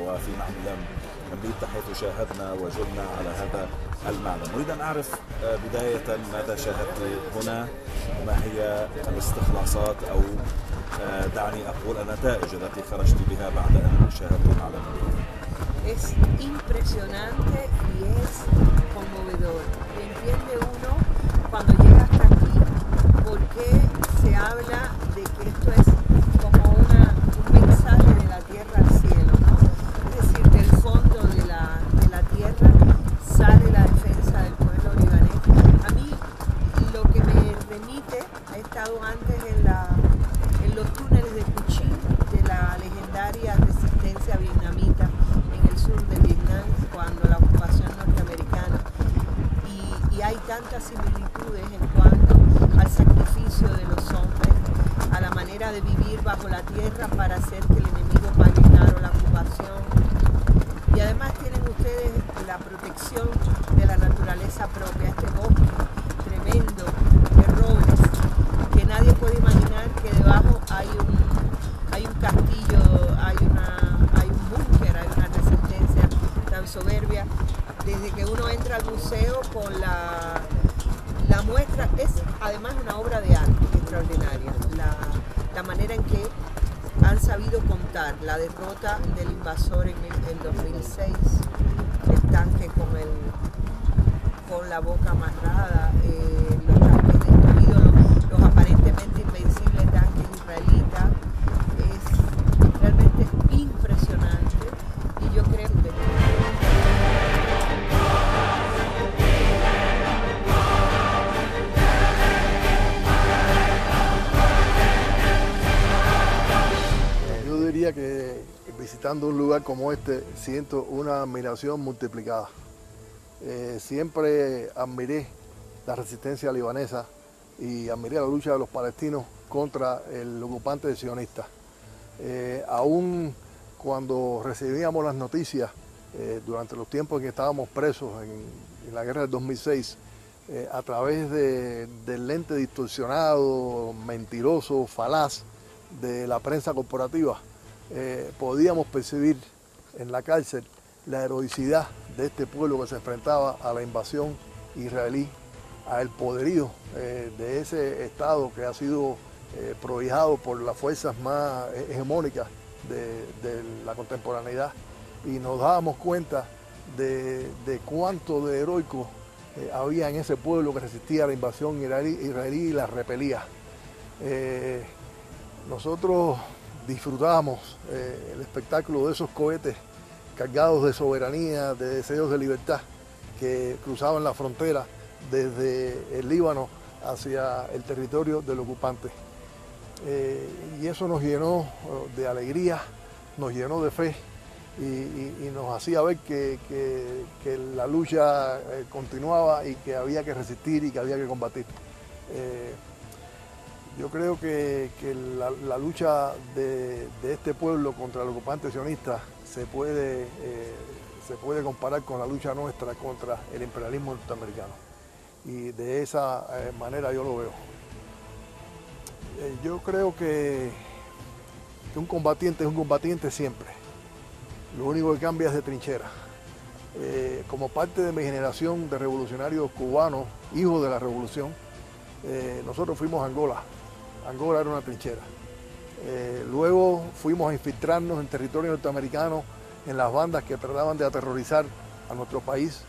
وفي معمل ممليت حيث شاهدنا وجلنا على هذا المعلم. أريد أن أعرف بداية ماذا شاهدت هنا وما هي الاستخلاصات أو دعني أقول النتائج التي خرجت بها بعد أن شاهدت المعلم. Es impresionante y es conmovedor. Entiende uno cuando llega hasta aquí por qué se habla de que esto es como un mensaje de la tierra al cielo, ¿no? Es decir, del fondo de la tierra sale la defensa del pueblo libanés. A mí lo que me remite, he estado antes en los túneles de Kuching, de la legendaria resistencia vietnamita en el sur de Vietnam, cuando la ocupación norteamericana. Y hay tantas similitudes en cuanto al sacrificio de los hombres, a la manera de vivir bajo la tierra para hacer que el enemigo pague caro la ocupación. Y además tienen ustedes la protección de la naturaleza propia, este bosque tremendo de robles, que nadie puede imaginar que debajo hay un castillo, hay un búnker, hay una resistencia tan soberbia. Desde que uno entra al museo con la muestra, es además una obra de arte extraordinaria, la manera en que han sabido contar la derrota del invasor en el 2006, el tanque con la boca amarrada, los tanques destruidos, los aparentemente invencibles tanques israelitas. Es realmente impresionante y yo creo que que visitando un lugar como este siento una admiración multiplicada. Siempre admiré la resistencia libanesa y admiré la lucha de los palestinos contra el ocupante sionista. Aún cuando recibíamos las noticias durante los tiempos en que estábamos presos en la guerra del 2006, a través del lente distorsionado, mentiroso, falaz de la prensa corporativa, podíamos percibir en la cárcel la heroicidad de este pueblo que se enfrentaba a la invasión israelí, al poderío de ese Estado que ha sido prohijado por las fuerzas más hegemónicas de la contemporaneidad, y nos dábamos cuenta de cuánto de heroico había en ese pueblo que resistía a la invasión israelí y la repelía. Nosotros disfrutábamos el espectáculo de esos cohetes cargados de soberanía, de deseos de libertad, que cruzaban la frontera desde el Líbano hacia el territorio del ocupante. Y eso nos llenó de alegría, nos llenó de fe y nos hacía ver que la lucha continuaba y que había que resistir y que había que combatir. Yo creo que la lucha de este pueblo contra el ocupante sionista se puede comparar con la lucha nuestra contra el imperialismo norteamericano. Y de esa manera yo lo veo. Yo creo que un combatiente es un combatiente siempre. Lo único que cambia es de trinchera. Como parte de mi generación de revolucionarios cubanos, hijos de la revolución, nosotros fuimos a Angola. Angola era una trinchera. Luego fuimos a infiltrarnos en territorio norteamericano en las bandas que trataban de aterrorizar a nuestro país,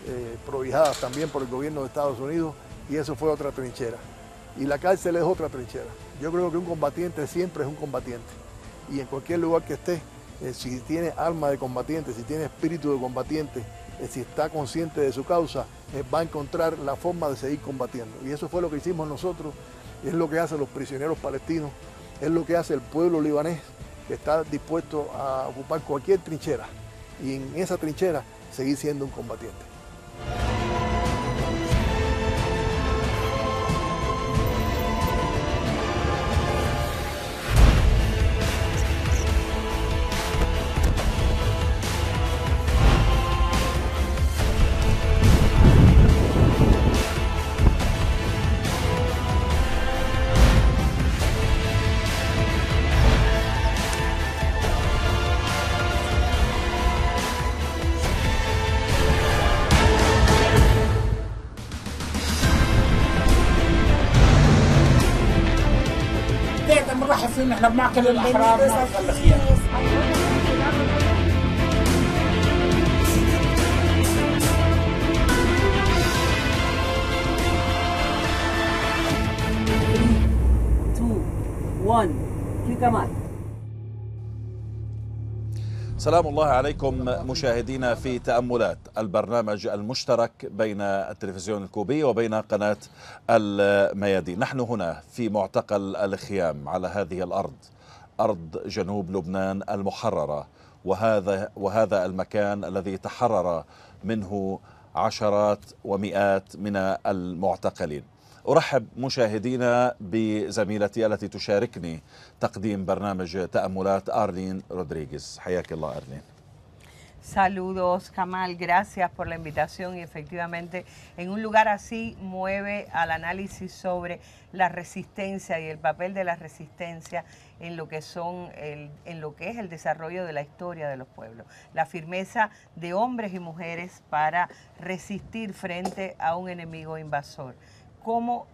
prohijadas también por el gobierno de Estados Unidos, y eso fue otra trinchera. Y la cárcel es otra trinchera. Yo creo que un combatiente siempre es un combatiente. Y en cualquier lugar que esté, si tiene alma de combatiente, si tiene espíritu de combatiente, si está consciente de su causa, va a encontrar la forma de seguir combatiendo. Y eso fue lo que hicimos nosotros, es lo que hacen los prisioneros palestinos, es lo que hace el pueblo libanés, que está dispuesto a ocupar cualquier trinchera y en esa trinchera seguir siendo un combatiente. عارفين احنا بمعقل الاحرار معقل الخيام. سلام الله عليكم مشاهدينا في تأملات، البرنامج المشترك بين التلفزيون الكوبي وبين قناة الميادين. نحن هنا في معتقل الخيام على هذه الأرض، أرض جنوب لبنان المحررة، وهذا المكان الذي تحرر منه عشرات ومئات من المعتقلين. أرحب مشاهدينا بزميلتي التي تشاركني تقديم برنامج تأملات، آرلين رودريغيز. حياك الله آرلين. Saludos, Kamal, gracias por la invitación y efectivamente en un lugar así mueve al análisis sobre la resistencia y el papel de la resistencia en lo que es el desarrollo de la historia de los pueblos, la firmeza de hombres y mujeres para resistir frente a un enemigo invasor. Cómo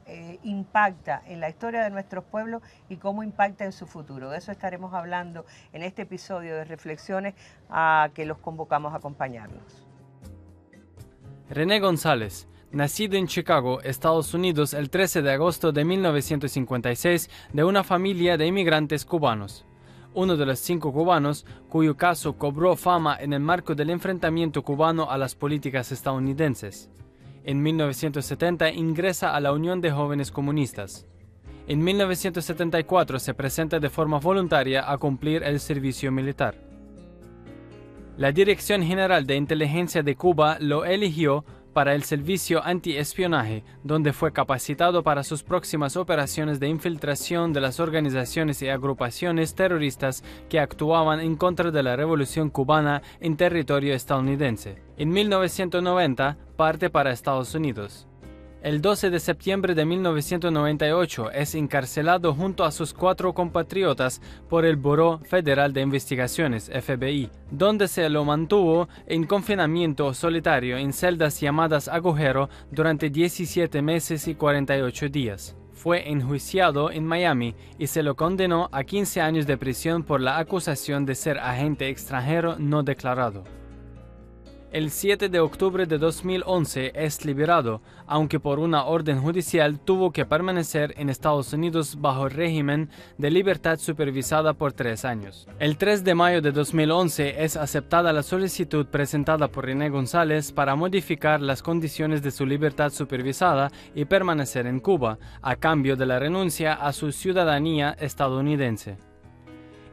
impacta en la historia de nuestros pueblos y cómo impacta en su futuro. De eso estaremos hablando en este episodio de Reflexiones a que los convocamos a acompañarnos. René González, nacido en Chicago, Estados Unidos, el 13 de agosto de 1956, de una familia de inmigrantes cubanos. Uno de los 5 cubanos cuyo caso cobró fama en el marco del enfrentamiento cubano a las políticas estadounidenses. En 1970 ingresa a la Unión de Jóvenes Comunistas. En 1974 se presenta de forma voluntaria a cumplir el servicio militar. La Dirección General de Inteligencia de Cuba lo eligió para el servicio antiespionaje, donde fue capacitado para sus próximas operaciones de infiltración de las organizaciones y agrupaciones terroristas que actuaban en contra de la Revolución Cubana en territorio estadounidense. En 1990 parte para Estados Unidos. El 12 de septiembre de 1998 es encarcelado junto a sus 4 compatriotas por el Buró Federal de Investigaciones, FBI, donde se lo mantuvo en confinamiento solitario en celdas llamadas agujero durante 17 meses y 48 días. Fue enjuiciado en Miami y se lo condenó a 15 años de prisión por la acusación de ser agente extranjero no declarado. El 7 de octubre de 2011 es liberado, aunque por una orden judicial tuvo que permanecer en Estados Unidos bajo régimen de libertad supervisada por 3 años. El 3 de mayo de 2011 es aceptada la solicitud presentada por René González para modificar las condiciones de su libertad supervisada y permanecer en Cuba, a cambio de la renuncia a su ciudadanía estadounidense.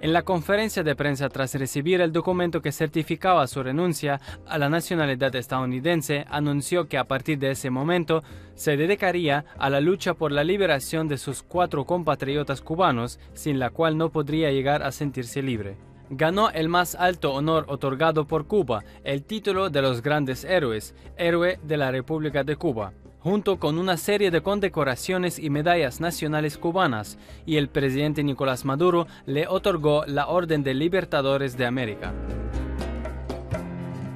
En la conferencia de prensa tras recibir el documento que certificaba su renuncia a la nacionalidad estadounidense, anunció que a partir de ese momento se dedicaría a la lucha por la liberación de sus 4 compatriotas cubanos, sin la cual no podría llegar a sentirse libre. Ganó el más alto honor otorgado por Cuba, el título de los grandes héroes, Héroe de la República de Cuba, junto con una serie de condecoraciones y medallas nacionales cubanas, y el presidente Nicolás Maduro le otorgó la Orden de Libertadores de América.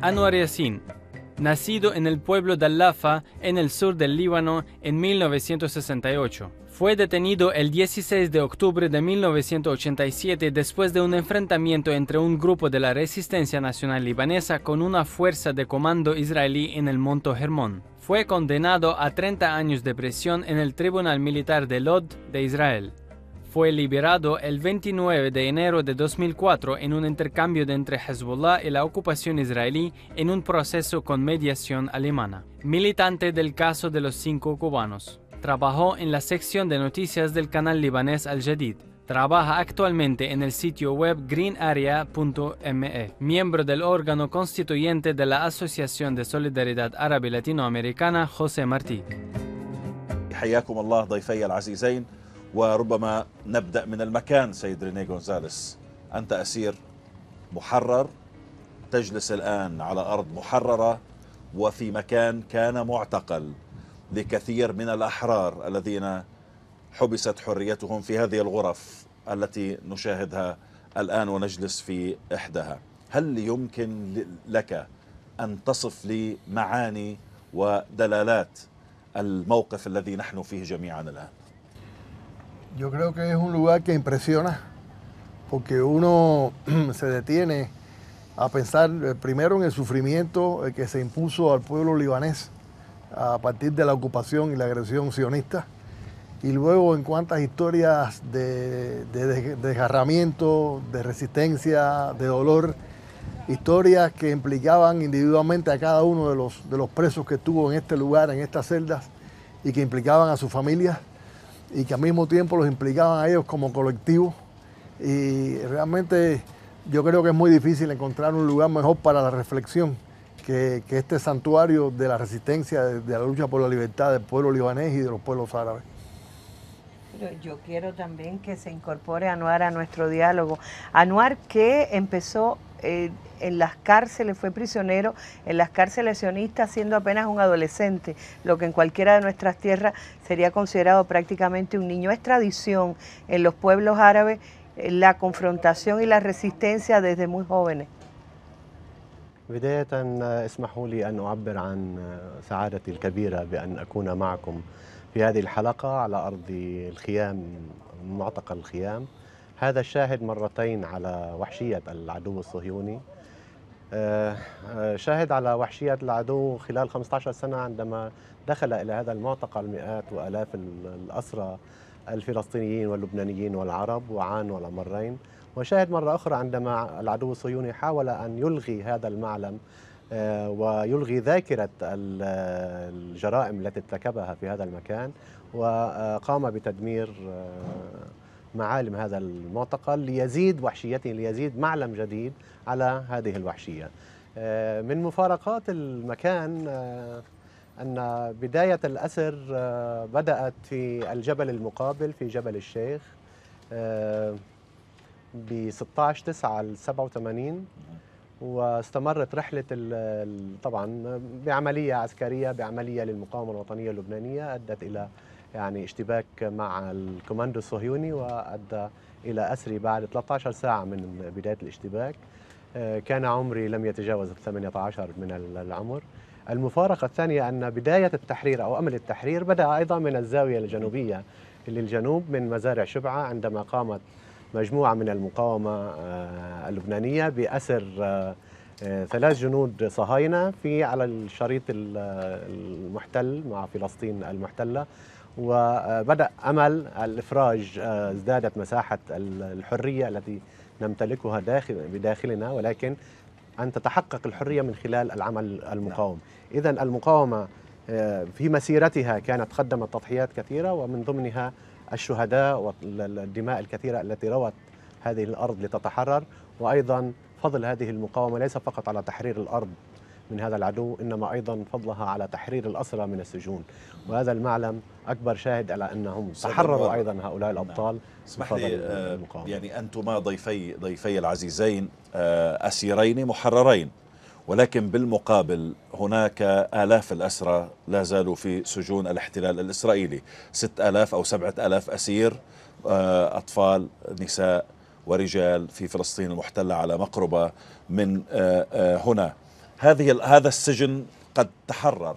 Anwar Yassin, nacido en el pueblo de Al-Lafa, en el sur del Líbano, en 1968. Fue detenido el 16 de octubre de 1987 después de un enfrentamiento entre un grupo de la Resistencia Nacional Libanesa con una fuerza de comando israelí en el Monte Hermón. Fue condenado a 30 años de prisión en el Tribunal Militar de Lod de Israel. Fue liberado el 29 de enero de 2004 en un intercambio entre Hezbollah y la ocupación israelí en un proceso con mediación alemana. Militante del caso de los 5 cubanos. Trabajó en la sección de noticias del canal libanés Al Jadid. Trabaja actualmente en el sitio web greenarea.me, miembro del órgano constituyente de la Asociación de Solidaridad Árabe Latinoamericana José Martí. حياكم الله ضيفي العزيزين، وربما نبدأ من المكان. سيد رينيه غونزاليس، أنت أسير محرر، تجلس الآن على أرض محررة وفي مكان كان معتقل لكثير من الأحرار الذين حبست حريتهم في هذه الغرف التي نشاهدها الآن ونجلس في إحداها. هل يمكن لك أن تصف لي معاني ودلالات الموقف الذي نحن فيه جميعا الآن؟ Yo creo que es un lugar que impresiona porque uno se detiene a pensar primero en el sufrimiento que se impuso al pueblo libanés a partir de la ocupación y la agresión sionista, y luego en cuántas historias de desgarramiento, de resistencia, de dolor, historias que implicaban individualmente a cada uno de los presos que estuvo en este lugar, en estas celdas, y que implicaban a sus familias, y que al mismo tiempo los implicaban a ellos como colectivo. Y realmente yo creo que es muy difícil encontrar un lugar mejor para la reflexión que este santuario de la resistencia, de la lucha por la libertad del pueblo libanés y de los pueblos árabes. Pero yo quiero también que se incorpore Anwar a nuestro diálogo. Anwar, que empezó en las cárceles, fue prisionero en las cárceles sionistas siendo apenas un adolescente, lo que en cualquiera de nuestras tierras sería considerado prácticamente un niño. Es tradición en los pueblos árabes la confrontación y la resistencia desde muy jóvenes. بداية اسمحوا لي أن أعبر عن سعادتي الكبيرة بأن أكون معكم في هذه الحلقة على أرض الخيام، معتقل الخيام. هذا الشاهد مرتين على وحشية العدو الصهيوني، شاهد على وحشية العدو خلال 15 سنة عندما دخل إلى هذا المعتقل مئات وآلاف الأسرى الفلسطينيين واللبنانيين والعرب وعانوا الأمرين، وشاهد مرة أخرى عندما العدو الصهيوني حاول أن يلغي هذا المعلم ويلغي ذاكرة الجرائم التي ارتكبها في هذا المكان، وقام بتدمير معالم هذا المعتقل ليزيد وحشيته، ليزيد معلم جديد على هذه الوحشية. من مفارقات المكان أن بداية الأسر بدأت في الجبل المقابل في جبل الشيخ ب 16/9/87، واستمرت رحلة طبعا بعملية عسكرية، بعملية للمقاومة الوطنية اللبنانية أدت إلى يعني اشتباك مع الكوماندو الصهيوني، وأدى إلى أسري بعد 13 ساعة من بداية الاشتباك. كان عمري لم يتجاوز 18 من العمر. المفارقة الثانية أن بداية التحرير أو أمل التحرير بدأ أيضا من الزاوية الجنوبية للجنوب من مزارع شبعة، عندما قامت مجموعة من المقاومة اللبنانية بأسر 3 جنود صهاينة على الشريط المحتل مع فلسطين المحتلة، وبدأ أمل الإفراج. ازدادت مساحة الحرية التي نمتلكها بداخلنا، ولكن أن تتحقق الحرية من خلال العمل المقاوم. إذن المقاومة في مسيرتها كانت قدمت تضحيات كثيرة، ومن ضمنها الشهداء والدماء الكثيرة التي روت هذه الأرض لتتحرر. وأيضا فضل هذه المقاومة ليس فقط على تحرير الأرض من هذا العدو، إنما أيضا فضلها على تحرير الأسرى من السجون، وهذا المعلم أكبر شاهد على أنهم تحرروا أيضا هؤلاء الأبطال. اسمح لي يعني أنتما ضيفي العزيزين أسيرين محررين، ولكن بالمقابل هناك آلاف الأسرى لا زالوا في سجون الاحتلال الإسرائيلي، 6000 أو 7000 أسير، أطفال، نساء ورجال في فلسطين المحتلة على مقربة من هنا. هذا السجن قد تحرر،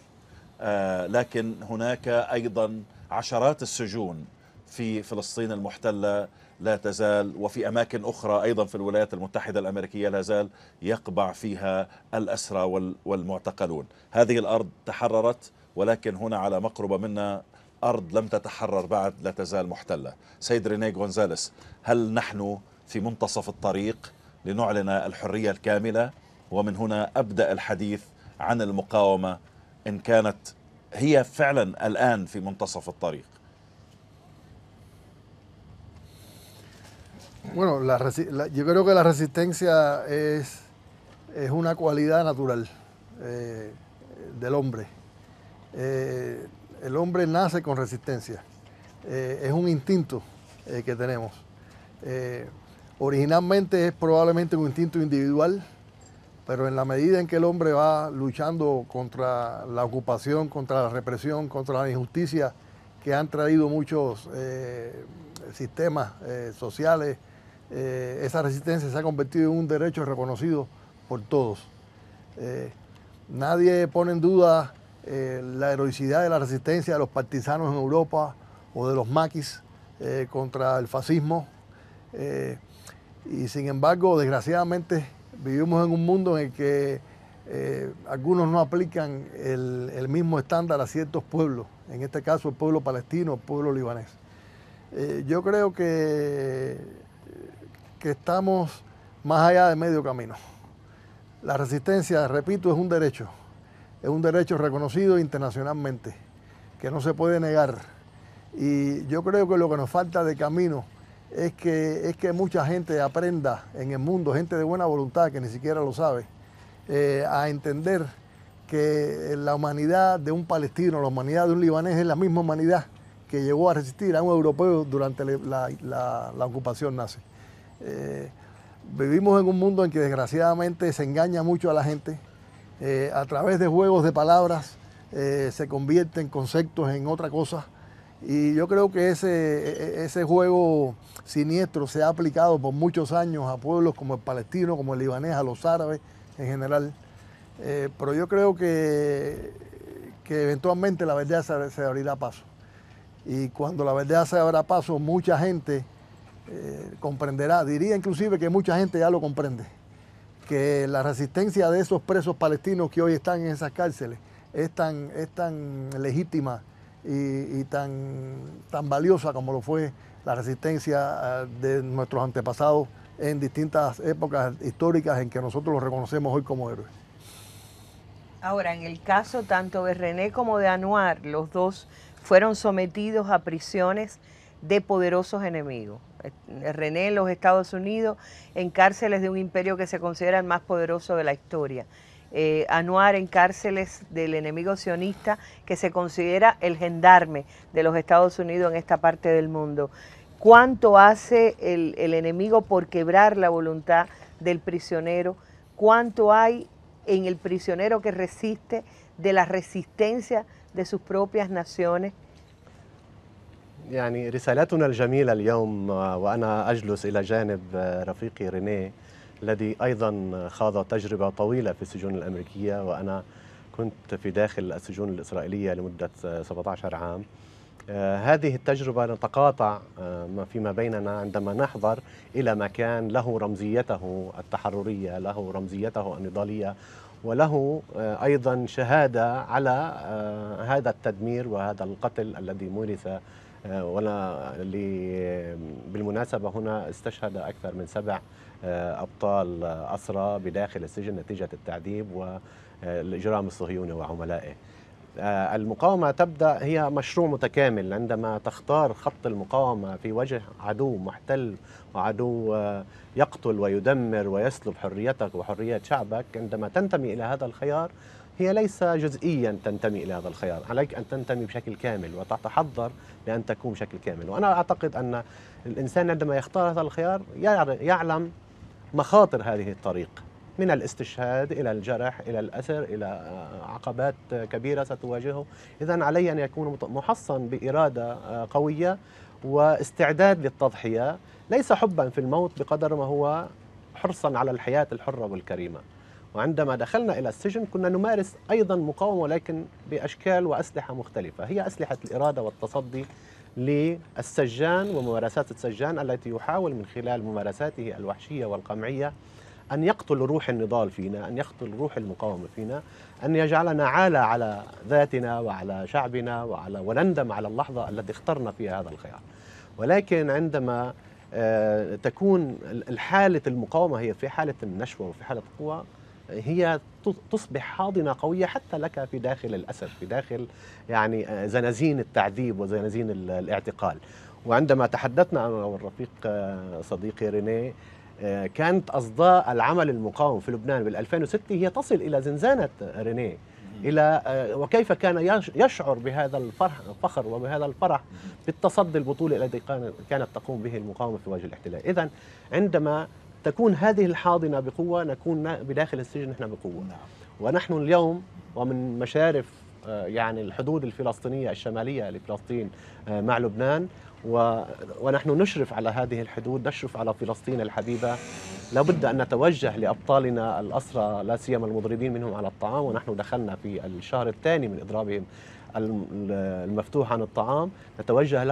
لكن هناك أيضا عشرات السجون في فلسطين المحتلة لا تزال، وفي أماكن أخرى أيضا في الولايات المتحدة الأمريكية لا زال يقبع فيها الأسرى والمعتقلون. هذه الأرض تحررت، ولكن هنا على مقربة منا أرض لم تتحرر بعد، لا تزال محتلة. سيد رينيه غونزاليس، هل نحن في منتصف الطريق لنعلن الحرية الكاملة؟ ومن هنا أبدأ الحديث عن المقاومة إن كانت هي فعلا الآن في منتصف الطريق. Bueno, yo creo que la resistencia es una cualidad natural del hombre. El hombre nace con resistencia, es un instinto que tenemos. Originalmente es probablemente un instinto individual, pero en la medida en que el hombre va luchando contra la ocupación, contra la represión, contra la injusticia que han traído muchos sistemas sociales, esa resistencia se ha convertido en un derecho reconocido por todos. Nadie pone en duda la heroicidad de la resistencia de los partisanos en Europa o de los maquis contra el fascismo. Y sin embargo, desgraciadamente, vivimos en un mundo en el que algunos no aplican el mismo estándar a ciertos pueblos, en este caso el pueblo palestino, el pueblo libanés. Yo creo que estamos más allá de medio camino. La resistencia, repito, es un derecho reconocido internacionalmente, que no se puede negar. Y yo creo que lo que nos falta de camino es que mucha gente aprenda en el mundo, gente de buena voluntad que ni siquiera lo sabe, a entender que la humanidad de un palestino, la humanidad de un libanés es la misma humanidad que llegó a resistir a un europeo durante la ocupación nazi. Vivimos en un mundo en que desgraciadamente se engaña mucho a la gente, a través de juegos de palabras se convierten conceptos en otra cosa, y yo creo que ese juego siniestro se ha aplicado por muchos años a pueblos como el palestino, como el libanés, a los árabes en general, pero yo creo que eventualmente la verdad se abrirá paso, y cuando la verdad se abra paso mucha gente comprenderá, diría inclusive que mucha gente ya lo comprende, que la resistencia de esos presos palestinos que hoy están en esas cárceles es tan legítima y tan valiosa como lo fue la resistencia de nuestros antepasados en distintas épocas históricas en que nosotros los reconocemos hoy como héroes. Ahora, en el caso tanto de René como de Anwar, los dos fueron sometidos a prisiones de poderosos enemigos. René en los Estados Unidos, en cárceles de un imperio que se considera el más poderoso de la historia. Anwar en cárceles del enemigo sionista que se considera el gendarme de los Estados Unidos en esta parte del mundo. ¿Cuánto hace el enemigo por quebrar la voluntad del prisionero? ¿Cuánto hay en el prisionero que resiste de la resistencia de sus propias naciones? يعني رسالتنا الجميلة اليوم وأنا أجلس إلى جانب رفيقي رينيه الذي أيضا خاض تجربة طويلة في السجون الأمريكية، وأنا كنت في داخل السجون الإسرائيلية لمدة 17 عام. هذه التجربة نتقاطع فيما بيننا عندما نحضر إلى مكان له رمزيته التحررية، له رمزيته النضالية، وله أيضا شهادة على هذا التدمير وهذا القتل الذي مورس. اللي بالمناسبة هنا استشهد أكثر من 7 أبطال أسرى بداخل السجن نتيجة التعذيب والإجرام الصهيوني وعملائه. المقاومة تبدأ هي مشروع متكامل. عندما تختار خط المقاومة في وجه عدو محتل وعدو يقتل ويدمر ويسلب حريتك وحرية شعبك، عندما تنتمي إلى هذا الخيار هي ليس جزئيا تنتمي إلى هذا الخيار، عليك أن تنتمي بشكل كامل وتتحضر لأن تكون بشكل كامل. وأنا أعتقد أن الإنسان عندما يختار هذا الخيار يعلم مخاطر هذه الطريق، من الاستشهاد إلى الجرح إلى الأسر إلى عقبات كبيرة ستواجهه. إذن عليه أن يكون محصن بإرادة قوية واستعداد للتضحية، ليس حبا في الموت بقدر ما هو حرصا على الحياة الحرة والكريمة. وعندما دخلنا إلى السجن كنا نمارس أيضا مقاومة، ولكن بأشكال وأسلحة مختلفة، هي أسلحة الإرادة والتصدي للسجان وممارسات السجان التي يحاول من خلال ممارساته الوحشية والقمعية أن يقتل روح النضال فينا، أن يقتل روح المقاومة فينا، أن يجعلنا عالة على ذاتنا وعلى شعبنا ونندم على اللحظة التي اخترنا فيها هذا الخيار. ولكن عندما تكون حالة المقاومة هي في حالة النشوة وفي حالة قوة، هي تصبح حاضنة قوية حتى لك في داخل الأسد، في داخل يعني زنازين التعذيب وزنازين الاعتقال. وعندما تحدثنا أنا والرفيق صديقي رينيه، كانت أصداء العمل المقاوم في لبنان بال2006 هي تصل إلى زنزانة رينيه، إلى وكيف كان يشعر بهذا الفخر وبهذا الفرح بالتصدي البطولي الذي كانت تقوم به المقاومة في وجه الاحتلال. إذن عندما تكون هذه الحاضنة بقوة نكون بداخل السجن نحن بقوة. ونحن اليوم ومن مشارف يعني الحدود الفلسطينية الشمالية لفلسطين مع لبنان، ونحن نشرف على هذه الحدود، نشرف على فلسطين الحبيبة. لابد أن نتوجه لأبطالنا الأسرى لا سيما المضربين منهم على الطعام، ونحن دخلنا في الشهر الثاني من إضرابهم المفتوح عن الطعام، نتوجه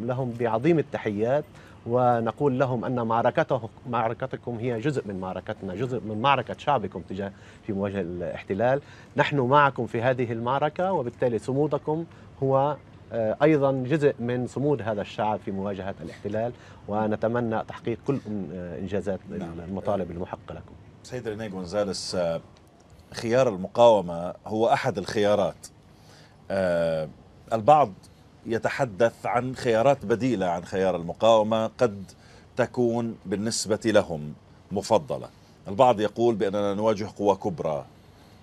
لهم بعظيم التحيات ونقول لهم أن معركتكم هي جزء من معركتنا، جزء من معركة شعبكم في مواجهة الاحتلال. نحن معكم في هذه المعركة، وبالتالي صمودكم هو أيضا جزء من صمود هذا الشعب في مواجهة الاحتلال، ونتمنى تحقيق كل إنجازات المطالب المحققة لكم. سيد رينيه غونزاليس، خيار المقاومة هو أحد الخيارات. البعض يتحدث عن خيارات بديلة عن خيار المقاومة قد تكون بالنسبة لهم مفضلة. البعض يقول بأننا نواجه قوى كبرى،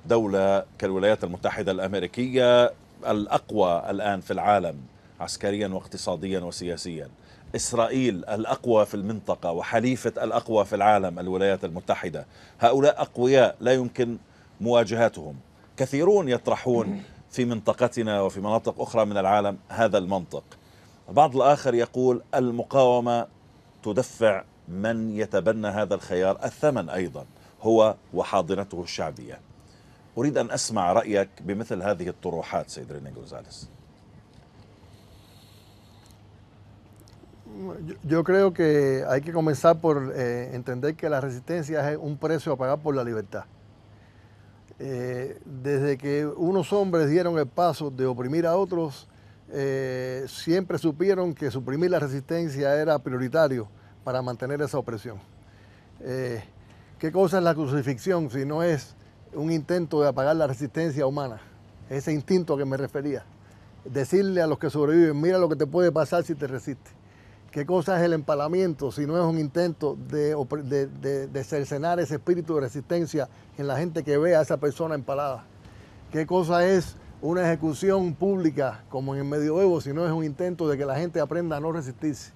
دولة كالولايات المتحدة الأمريكية الأقوى الآن في العالم عسكريا واقتصاديا وسياسيا، إسرائيل الأقوى في المنطقة وحليفة الأقوى في العالم الولايات المتحدة. هؤلاء أقوياء لا يمكن مواجهتهم. كثيرون يطرحون في منطقتنا وفي مناطق أخرى من العالم هذا المنطق. البعض الآخر يقول المقاومة تدفع من يتبنى هذا الخيار الثمن أيضا، هو وحاضنته الشعبية. أريد أن أسمع رأيك بمثل هذه الطروحات سيد رينيه غونزاليس. Yo creo que hay que comenzar por entender que la resistencia es un precio a pagar por la libertad. Desde que unos hombres dieron el paso de oprimir a otros, siempre supieron que suprimir la resistencia era prioritario para mantener esa opresión. ¿Qué cosa es la crucifixión si no es un intento de apagar la resistencia humana? Ese instinto a que me refería. Decirle a los que sobreviven, mira lo que te puede pasar si te resistes. ¿Qué cosa es el empalamiento si no es un intento de cercenar ese espíritu de resistencia en la gente que ve a esa persona empalada? ¿Qué cosa es una ejecución pública como en el medioevo si no es un intento de que la gente aprenda a no resistirse?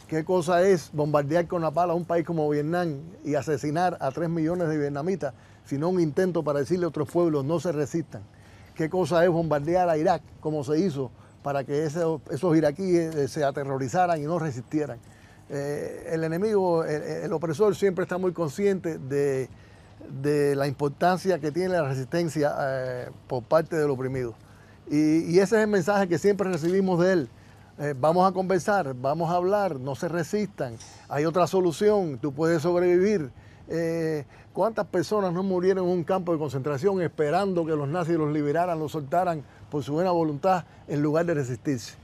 ¿Qué cosa es bombardear con la pala a un país como Vietnam y asesinar a 3 millones de vietnamitas si no un intento para decirle a otros pueblos no se resistan? ¿Qué cosa es bombardear a Irak como se hizo para que esos iraquíes se aterrorizaran y no resistieran? El enemigo, el opresor siempre está muy consciente de la importancia que tiene la resistencia por parte del oprimido. Y ese es el mensaje que siempre recibimos de él. Vamos a conversar, vamos a hablar, no se resistan, hay otra solución, tú puedes sobrevivir. ¿Cuántas personas no murieron en un campo de concentración esperando que los nazis los liberaran, los soltaran por su buena voluntad en lugar de resistirse?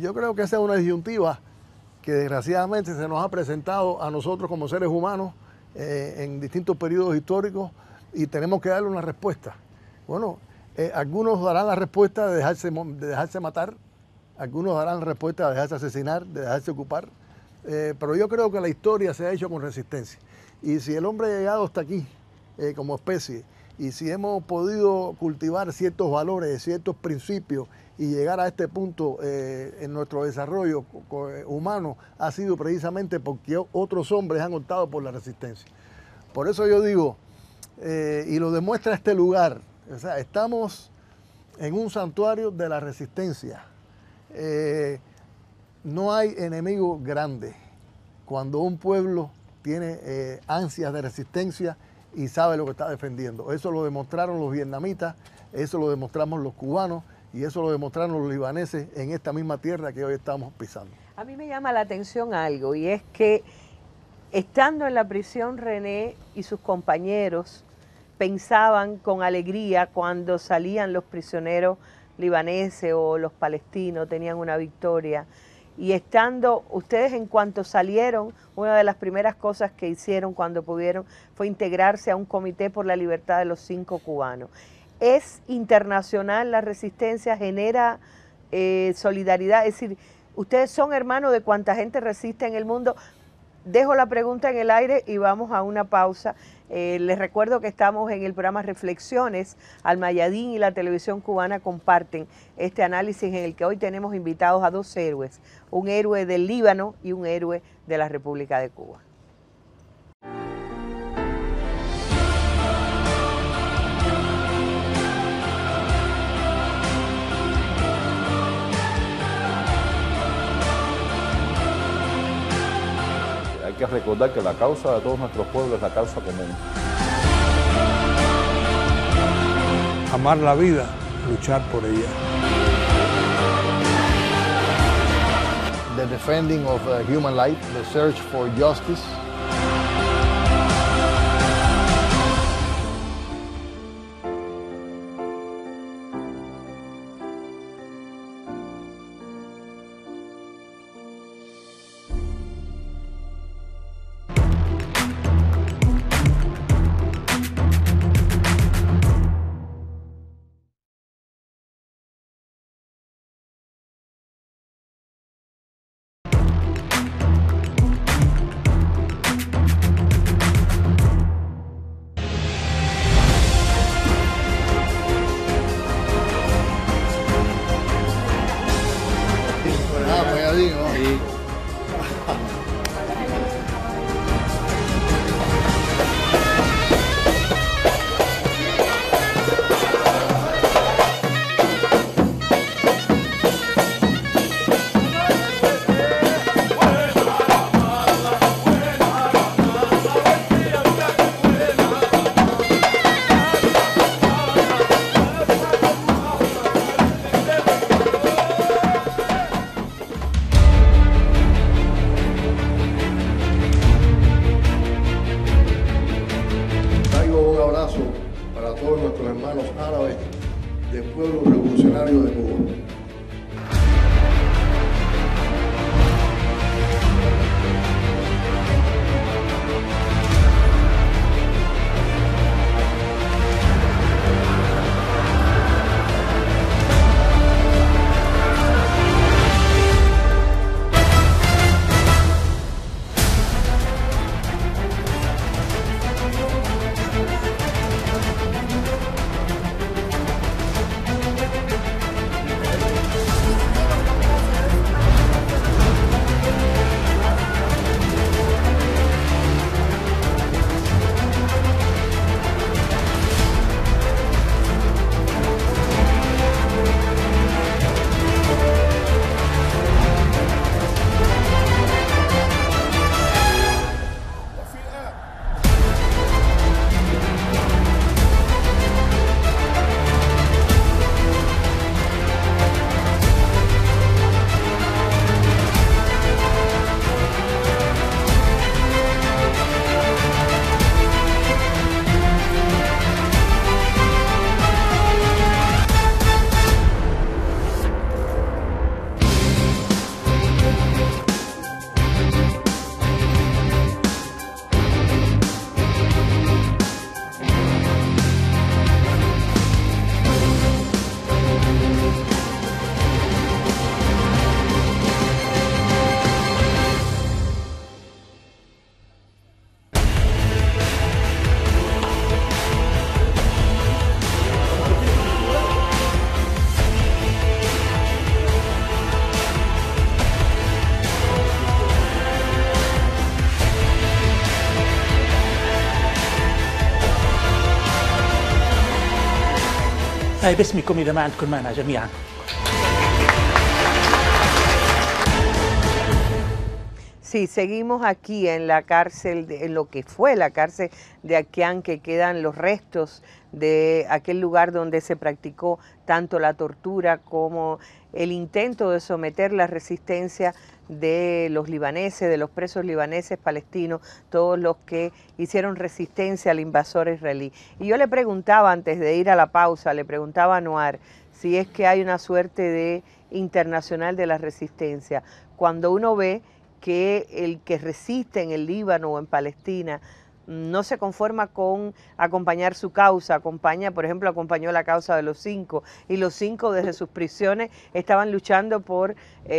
Yo creo que esa es una disyuntiva que desgraciadamente se nos ha presentado a nosotros como seres humanos en distintos periodos históricos y tenemos que darle una respuesta. Bueno, algunos darán la respuesta de dejarse matar, algunos darán la respuesta de dejarse asesinar, de dejarse ocupar, pero yo creo que la historia se ha hecho con resistencia. Y si el hombre ha llegado hasta aquí como especie, y si hemos podido cultivar ciertos valores, ciertos principios y llegar a este punto en nuestro desarrollo humano, ha sido precisamente porque otros hombres han optado por la resistencia. Por eso yo digo, y lo demuestra este lugar, o sea, estamos en un santuario de la resistencia. No hay enemigo grande cuando un pueblo tiene ansias de resistencia y sabe lo que está defendiendo. Eso lo demostraron los vietnamitas, eso lo demostramos los cubanos y eso lo demostraron los libaneses en esta misma tierra que hoy estamos pisando. A mí me llama la atención algo, y es que estando en la prisión, René y sus compañeros pensaban con alegría cuando salían los prisioneros libaneses o los palestinos, tenían una victoria. Y estando ustedes, en cuanto salieron, una de las primeras cosas que hicieron cuando pudieron fue integrarse a un comité por la libertad de los 5 cubanos. ¿Es internacional la resistencia? ¿Genera solidaridad? Es decir, ustedes son hermanos de cuánta gente resiste en el mundo. Dejo la pregunta en el aire y vamos a una pausa. Les recuerdo que estamos en el programa Reflexiones. Almayadín y la televisión cubana comparten este análisis en el que hoy tenemos invitados a 2 héroes, un héroe del Líbano y un héroe de la República de Cuba. Hay que recordar que la causa de todos nuestros pueblos es la causa común. Amar la vida, luchar por ella. the defending of human life, the search for justice. Para todos nuestros hermanos árabes del pueblo revolucionario de Cuba. باسمكم إذا ما عندكم مانع جميعا. Sí, seguimos aquí en la cárcel, en lo que fue la cárcel de Aquián, que quedan los restos de aquel lugar donde se practicó tanto la tortura como el intento de someter la resistencia de los libaneses, de los presos libaneses palestinos, todos los que hicieron resistencia al invasor israelí. Y yo le preguntaba antes de ir a la pausa, le preguntaba a Anwar si es que hay una suerte de internacional de la resistencia. Cuando uno ve que el que resiste en el Líbano o en Palestina no se conforma con acompañar su causa, por ejemplo, acompañó la causa de los 5, y los 5 desde sus prisiones estaban luchando por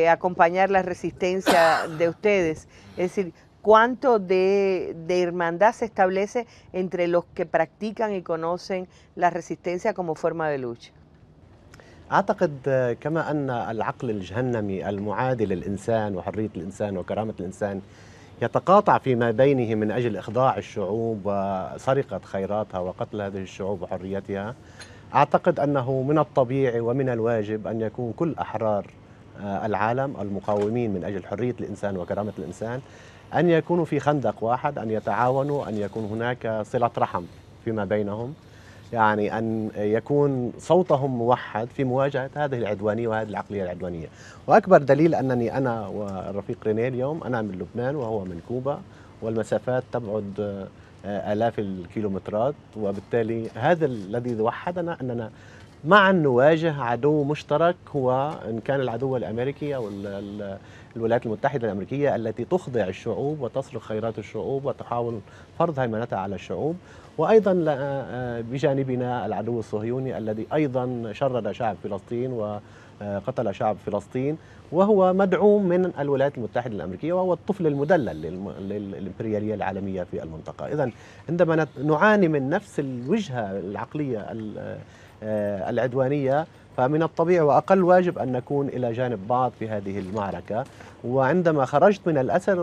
acompañar la resistencia de ustedes. Es decir, ¿cuánto de hermandad se establece entre los que practican y conocen la resistencia como forma de lucha? أعتقد كما أن العقل الجهنمي المعادي للإنسان وحرية الإنسان وكرامة الإنسان يتقاطع فيما بينه من أجل إخضاع الشعوب وسرقة خيراتها وقتل هذه الشعوب وحريتها، أعتقد أنه من الطبيعي ومن الواجب أن يكون كل أحرار العالم المقاومين من أجل حرية الإنسان وكرامة الإنسان أن يكونوا في خندق واحد، أن يتعاونوا، أن يكون هناك صلة رحم فيما بينهم. يعني أن يكون صوتهم موحد في مواجهة هذه العدوانية وهذه العقلية العدوانية. وأكبر دليل أنني أنا والرفيق رينيه اليوم، أنا من لبنان وهو من كوبا، والمسافات تبعد آلاف الكيلومترات، وبالتالي هذا الذي وحدنا أننا معا نواجه عدو مشترك، هو إن كان العدو الأمريكي أو الولايات المتحدة الأمريكية التي تخضع الشعوب وتصرخ خيرات الشعوب وتحاول فرض هيمنتها على الشعوب، وأيضا بجانبنا العدو الصهيوني الذي أيضا شرد شعب فلسطين وقتل شعب فلسطين، وهو مدعوم من الولايات المتحدة الأمريكية، وهو الطفل المدلل للإمبريالية العالمية في المنطقة. إذن عندما نعاني من نفس الوجهة العقلية العدوانية، فمن الطبيعي وأقل واجب أن نكون إلى جانب بعض في هذه المعركة. وعندما خرجت من الأسر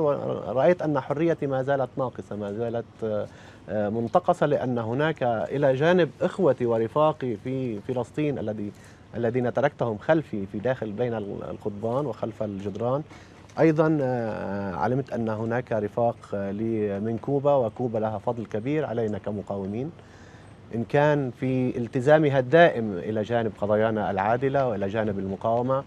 رأيت أن حريتي ما زالت ناقصة، ما زالت منتقصة، لأن هناك إلى جانب إخوتي ورفاقي في فلسطين الذين تركتهم خلفي في داخل بين القضبان وخلف الجدران، أيضا علمت أن هناك رفاق لي من كوبا، وكوبا لها فضل كبير علينا كمقاومين، إن كان في التزامها الدائم إلى جانب قضايانا العادلة وإلى جانب المقاومة.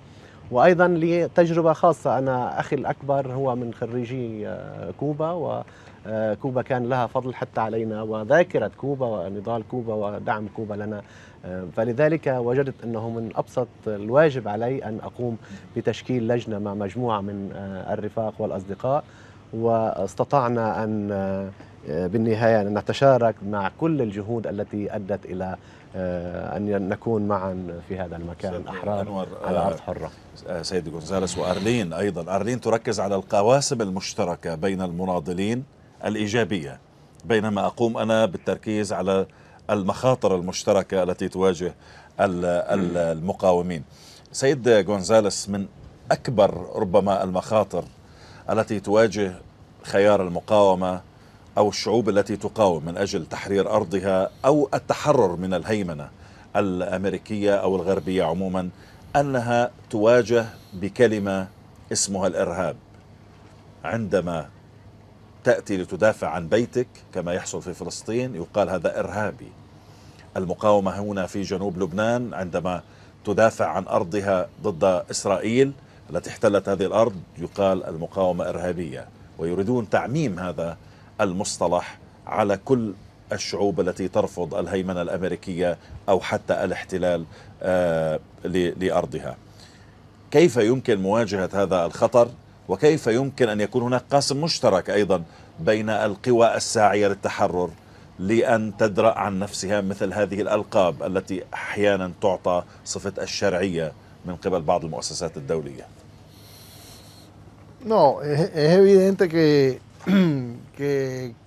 وأيضا لي تجربة خاصة، أنا أخي الأكبر هو من خريجي كوبا، وكوبا كان لها فضل حتى علينا، وذاكرة كوبا ونضال كوبا ودعم كوبا لنا، فلذلك وجدت أنه من أبسط الواجب علي أن أقوم بتشكيل لجنة مع مجموعة من الرفاق والأصدقاء، واستطعنا أن بالنهاية أن نتشارك مع كل الجهود التي أدت إلى أن نكون معا في هذا المكان أحرار على أرض حرة. سيد غونزاليس، وأرلين أيضا، أرلين تركز على القواسم المشتركة بين المناضلين الإيجابية، بينما أقوم أنا بالتركيز على المخاطر المشتركة التي تواجه المقاومين. سيد غونزاليس، من أكبر ربما المخاطر التي تواجه خيار المقاومة أو الشعوب التي تقاوم من أجل تحرير أرضها أو التحرر من الهيمنة الأمريكية أو الغربية عموما، أنها تواجه بكلمة اسمها الإرهاب. عندما تأتي لتدافع عن بيتك كما يحصل في فلسطين يقال هذا إرهابي. المقاومة هنا في جنوب لبنان عندما تدافع عن أرضها ضد إسرائيل التي احتلت هذه الأرض يقال المقاومة إرهابية، ويريدون تعميم هذا المصطلح على كل الشعوب التي ترفض الهيمنة الأمريكية أو حتى الاحتلال لأرضها. كيف يمكن مواجهة هذا الخطر، وكيف يمكن أن يكون هناك قاسم مشترك أيضا بين القوى الساعية للتحرر لأن تدرأ عن نفسها مثل هذه الألقاب التي أحيانا تعطى صفة الشرعية من قبل بعض المؤسسات الدولية؟ No, es evidente que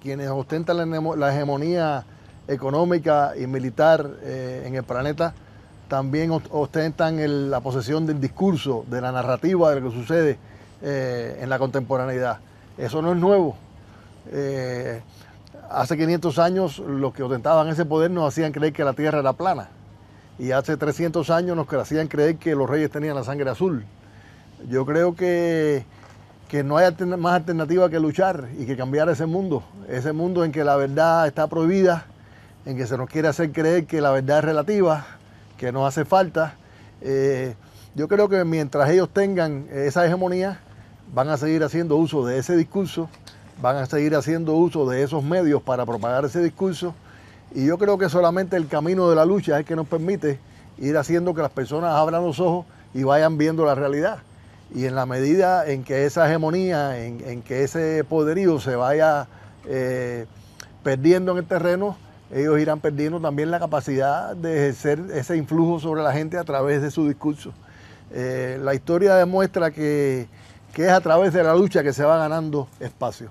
quienes ostentan la hegemonía económica y militar en el planeta también ostentan la posesión del discurso, de la narrativa de lo que sucede en la contemporaneidad. Eso no es nuevo. Hace 500 años los que ostentaban ese poder nos hacían creer que la tierra era plana, y hace 300 años nos hacían creer que los reyes tenían la sangre azul. Yo creo que no hay más alternativa que luchar y que cambiar ese mundo en que la verdad está prohibida, en que se nos quiere hacer creer que la verdad es relativa, que nos hace falta. Yo creo que mientras ellos tengan esa hegemonía, van a seguir haciendo uso de ese discurso, van a seguir haciendo uso de esos medios para propagar ese discurso, y yo creo que solamente el camino de la lucha es el que nos permite ir haciendo que las personas abran los ojos y vayan viendo la realidad. Y en la medida en que esa hegemonía, en que ese poderío se vaya perdiendo en el terreno, ellos irán perdiendo también la capacidad de ejercer ese influjo sobre la gente a través de su discurso. La historia demuestra que es a través de la lucha que se va ganando espacio,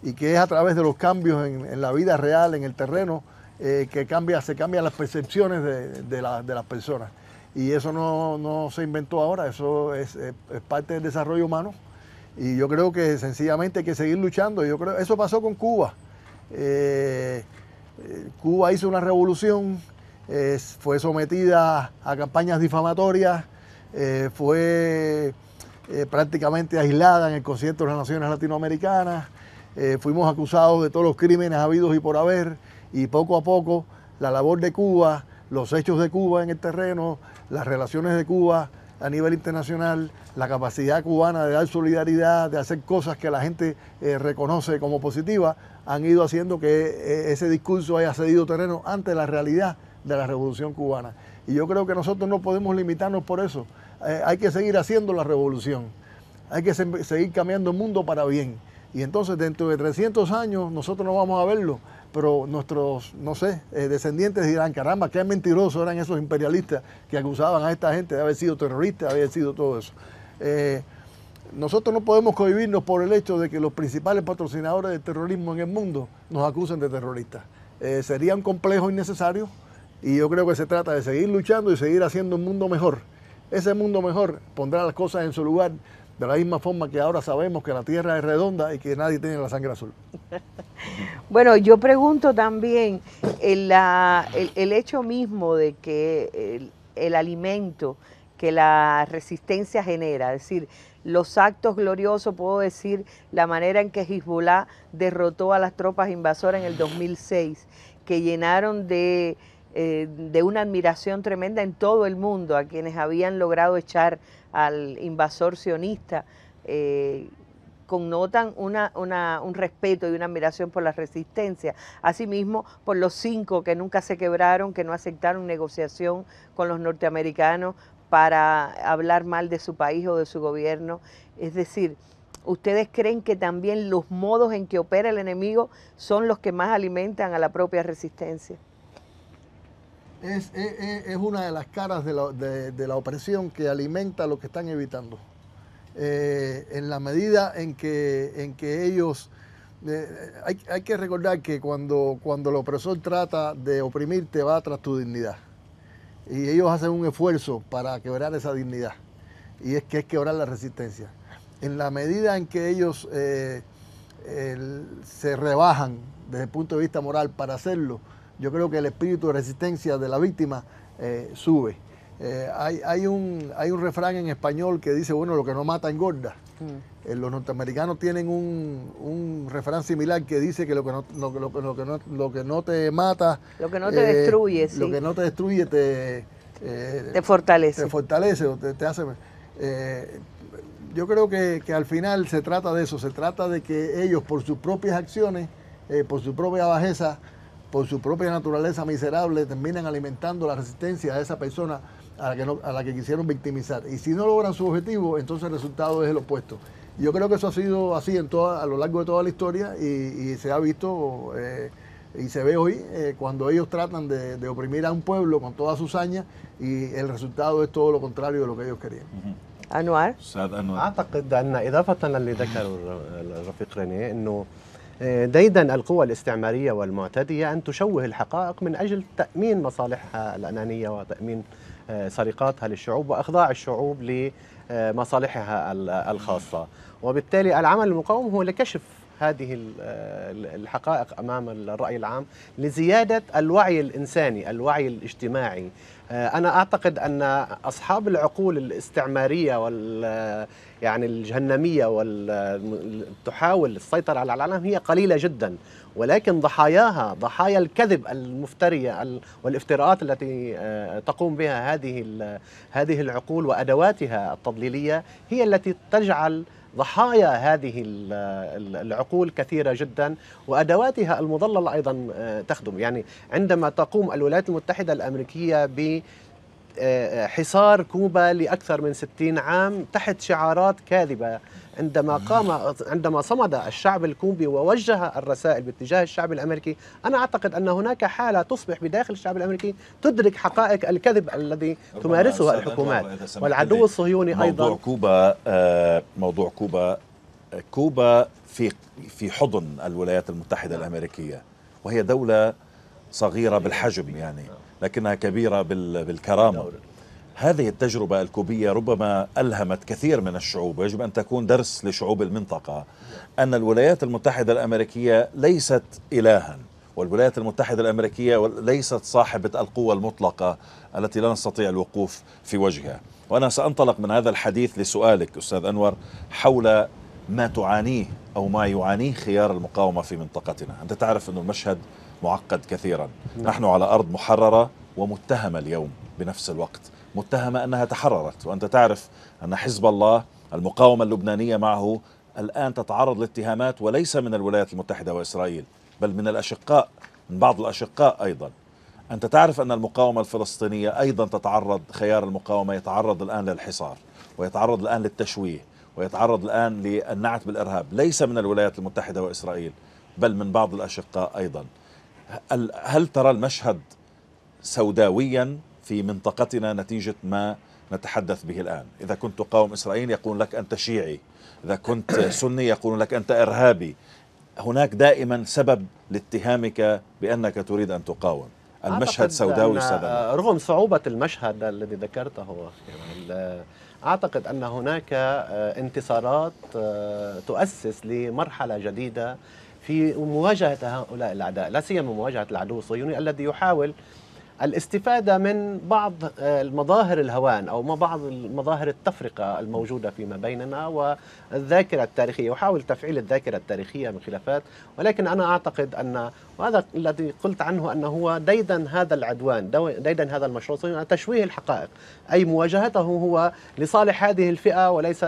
y que es a través de los cambios en la vida real, en el terreno, que se cambian las percepciones de las personas. Y eso no se inventó ahora, eso es parte del desarrollo humano, y yo creo que sencillamente hay que seguir luchando. Yo creo eso pasó con Cuba. Cuba hizo una revolución, fue sometida a campañas difamatorias, fue prácticamente aislada en el concierto de las naciones latinoamericanas, fuimos acusados de todos los crímenes habidos y por haber, y poco a poco la labor de Cuba, los hechos de Cuba en el terreno, las relaciones de Cuba a nivel internacional, la capacidad cubana de dar solidaridad, de hacer cosas que la gente reconoce como positivas, han ido haciendo que ese discurso haya cedido terreno ante la realidad de la revolución cubana. Y yo creo que nosotros no podemos limitarnos por eso. Hay que seguir haciendo la revolución, hay que seguir cambiando el mundo para bien. Y entonces dentro de 300 años nosotros no vamos a verlo, pero nuestros, no sé, descendientes dirán, caramba, qué mentirosos eran esos imperialistas que acusaban a esta gente de haber sido terroristas, de haber sido todo eso. Nosotros no podemos cohibirnos por el hecho de que los principales patrocinadores del terrorismo en el mundo nos acusen de terroristas. Sería un complejo innecesario y yo creo que se trata de seguir luchando y seguir haciendo un mundo mejor. Ese mundo mejor pondrá las cosas en su lugar de la misma forma que ahora sabemos que la Tierra es redonda y que nadie tiene la sangre azul. Bueno, yo pregunto también el hecho mismo de que el alimento que la resistencia genera, es decir, los actos gloriosos, puedo decir, la manera en que Hezbollah derrotó a las tropas invasoras en el 2006, que llenaron de una admiración tremenda en todo el mundo a quienes habían logrado echar al invasor sionista, connotan un respeto y una admiración por la resistencia. Asimismo, por los 5 que nunca se quebraron, que no aceptaron negociación con los norteamericanos para hablar mal de su país o de su gobierno. Es decir, ¿ustedes creen que también los modos en que opera el enemigo son los que más alimentan a la propia resistencia? Es una de las caras de la opresión que alimenta lo que están evitando. En la medida en que ellos... hay que recordar que cuando el opresor trata de oprimirte, va tras tu dignidad. Y ellos hacen un esfuerzo para quebrar esa dignidad. Y es quebrar la resistencia. En la medida en que ellos se rebajan desde el punto de vista moral para hacerlo, yo creo que el espíritu de resistencia de la víctima sube. Hay un refrán en español que dice, bueno, lo que no mata engorda. Los norteamericanos tienen un refrán similar que dice que lo que no te mata... Lo que no te destruye, sí. Lo que no te destruye te fortalece. Te fortalece o te hace... yo creo que al final se trata de eso, se trata de que ellos por sus propias acciones, por su propia bajeza, por su propia naturaleza miserable, terminan alimentando la resistencia a esa persona a la que quisieron victimizar. Y si no logran su objetivo, entonces el resultado es el opuesto. Yo creo que eso ha sido así a lo largo de toda la historia y se ha visto y se ve hoy cuando ellos tratan de oprimir a un pueblo con toda su saña y el resultado es todo lo contrario de lo que ellos querían. أنوار؟ أعتقد أن إضافة للي ذكر الرفيق رينيه أنه ديدا القوى الاستعمارية والمعتدية أن تشوه الحقائق من أجل تأمين مصالحها الأنانية وتأمين سرقاتها للشعوب وإخضاع الشعوب لمصالحها الخاصة. وبالتالي العمل المقاوم هو لكشف هذه الحقائق أمام الرأي العام لزيادة الوعي الإنساني، الوعي الاجتماعي. أنا أعتقد أن أصحاب العقول الاستعمارية يعني الجهنمية تحاول السيطرة على العالم هي قليلة جدا، ولكن ضحاياها ضحايا الكذب المفترية والافتراءات التي تقوم بها هذه العقول وأدواتها التضليلية هي التي تجعل ضحايا هذه العقول كثيرة جدا وأدواتها المضللة أيضا تخدم. يعني عندما تقوم الولايات المتحدة الأمريكية بحصار كوبا لأكثر من 60 عام تحت شعارات كاذبة، عندما صمد الشعب الكوبي ووجه الرسائل باتجاه الشعب الأمريكي، أنا أعتقد أن هناك حالة تصبح بداخل الشعب الأمريكي تدرك حقائق الكذب الذي تمارسه الحكومات والعدو الصهيوني أيضا. موضوع كوبا في حضن الولايات المتحدة الأمريكية، وهي دولة صغيرة بالحجم يعني لكنها كبيرة بالكرامة. هذه التجربة الكوبية ربما ألهمت كثير من الشعوب، ويجب أن تكون درس لشعوب المنطقة أن الولايات المتحدة الأمريكية ليست إلها، والولايات المتحدة الأمريكية ليست صاحبة القوة المطلقة التي لا نستطيع الوقوف في وجهها. وأنا سأنطلق من هذا الحديث لسؤالك أستاذ أنور حول ما تعانيه أو ما يعانيه خيار المقاومة في منطقتنا. أنت تعرف أن المشهد معقد كثيرا. نحن على أرض محررة ومتهمة اليوم بنفس الوقت، متهمة أنها تحررت، وأنت تعرف أن حزب الله المقاومة اللبنانية معه الآن تتعرض لاتهامات وليس من الولايات المتحدة وإسرائيل بل من الأشقاء، من بعض الأشقاء أيضا. أنت تعرف أن المقاومة الفلسطينية أيضا تتعرض، خيار المقاومة يتعرض الآن للحصار، ويتعرض الآن للتشويه، ويتعرض الآن للنعت بالإرهاب، ليس من الولايات المتحدة وإسرائيل بل من بعض الأشقاء أيضا. هل ترى المشهد سوداويا في منطقتنا نتيجة ما نتحدث به الآن؟ إذا كنت تقاوم إسرائيل يقول لك أنت شيعي، إذا كنت سني يقول لك أنت إرهابي. هناك دائما سبب لاتهامك بأنك تريد أن تقاوم. المشهد سوداوي رغم صعوبة المشهد الذي ذكرته، يعني أعتقد أن هناك انتصارات تؤسس لمرحلة جديدة في مواجهة هؤلاء الأعداء، لا سيما مواجهة العدو الصهيوني الذي يحاول الاستفادة من بعض المظاهر الهوان أو بعض مظاهر التفرقة الموجودة فيما بيننا والذاكرة التاريخية، يحاول تفعيل الذاكرة التاريخية من خلافات. ولكن أنا أعتقد أن، وهذا الذي قلت عنه، أنه هو ديدن هذا العدوان، ديدن هذا المشروع تشويه الحقائق، أي مواجهته هو لصالح هذه الفئة وليس